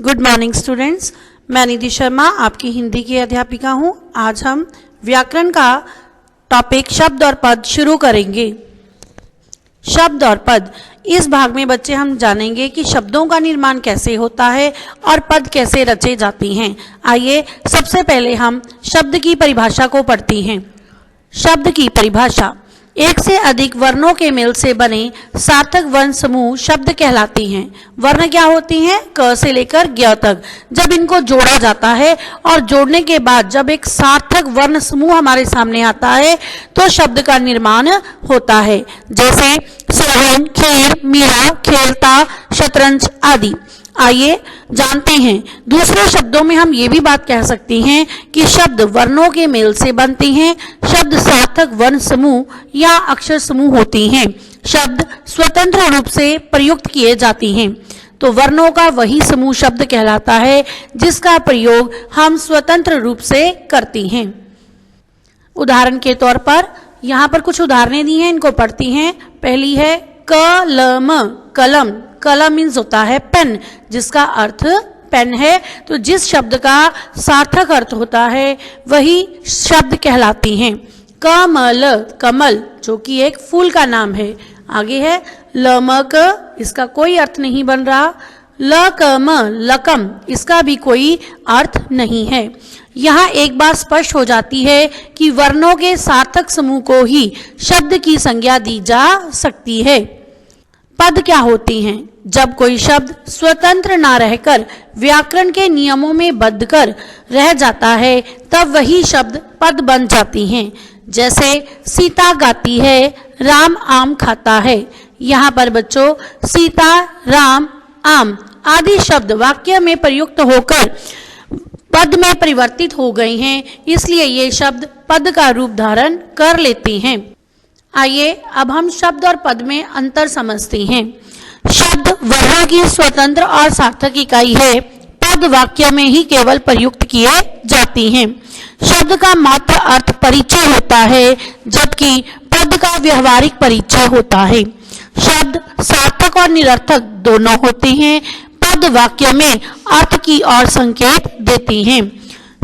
Good morning students, मैं निधि शर्मा आपकी हिंदी की अध्यापिका हूँ। आज हम व्याकरण का टॉपिक शब्द और पद शुरू करेंगे। शब्द और पद, इस भाग में बच्चे हम जानेंगे कि शब्दों का निर्माण कैसे होता है और पद कैसे रचे जाते हैं। आइए सबसे पहले हम शब्द की परिभाषा को पढ़ते हैं। शब्द की परिभाषा, एक से अधिक वर्णों के मेल से बने सार्थक वर्ण समूह शब्द कहलाते हैं। वर्ण क्या होते हैं? क से लेकर ज्ञ तक। जब इनको जोड़ा जाता है और जोड़ने के बाद जब एक सार्थक वर्ण समूह हमारे सामने आता है तो शब्द का निर्माण होता है। जैसे सोहन, खीर, मीरा, खेलता, शतरंज आदि। आइए जानते हैं। दूसरे शब्दों में हम ये भी बात कह सकते हैं कि शब्द वर्णों के मेल से बनते हैं। शब्द सार्थक वर्ण समूह या अक्षर समूह होते हैं। शब्द स्वतंत्र रूप से प्रयुक्त किए जाते हैं। तो वर्णों का वही समूह शब्द कहलाता है जिसका प्रयोग हम स्वतंत्र रूप से करते हैं। उदाहरण के तौर पर यहाँ पर कुछ उदाहरणें दी हैं, इनको पढ़ती हैं। पहली है कलम, कलम। कलम मीन्स होता है पेन, जिसका अर्थ पेन है। तो जिस शब्द का सार्थक अर्थ होता है वही शब्द कहलाते हैं। कमल, कमल, जो कि एक फूल का नाम है। आगे है लमक, इसका कोई अर्थ नहीं बन रहा। लकम, लकम, इसका भी कोई अर्थ नहीं है। यहाँ एक बात स्पष्ट हो जाती है कि वर्णों के सार्थक समूह को ही शब्द की संज्ञा दी जा सकती है। पद क्या होती हैं? जब कोई शब्द स्वतंत्र ना रहकर व्याकरण के नियमों में बद्ध कर रह जाता है तब वही शब्द पद बन जाती हैं। जैसे सीता गाती है, राम आम खाता है। यहाँ पर बच्चों सीता, राम, आम आदि शब्द वाक्य में प्रयुक्त होकर पद में परिवर्तित हो गए हैं, इसलिए ये शब्द पद का रूप धारण कर लेते हैं। आइए अब हम शब्द और पद में अंतर समझते हैं। शब्द वर्णों की स्वतंत्र और सार्थक इकाई है। पद वाक्य में ही केवल प्रयुक्त किए जाते हैं। शब्द का मात्र अर्थ परिचय होता है, जबकि पद का व्यवहारिक परिचय होता है। शब्द सार्थक और निरर्थक दोनों होते हैं। पद वाक्य में अर्थ की ओर संकेत देते हैं।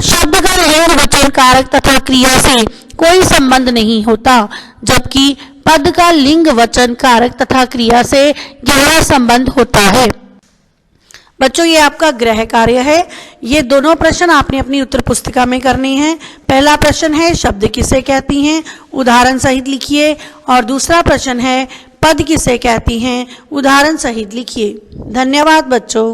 शब्द का लिंग, वचन, कारक तथा क्रिया से कोई संबंध नहीं होता, जबकि पद का लिंग, वचन, कारक तथा क्रिया से गहरा संबंध होता है। बच्चों ये आपका गृह कार्य है। ये दोनों प्रश्न आपने अपनी उत्तर पुस्तिका में करने हैं। पहला प्रश्न है शब्द किसे कहती हैं, उदाहरण सहित लिखिए। और दूसरा प्रश्न है पद किसे कहती हैं, उदाहरण सहित लिखिए। धन्यवाद बच्चों।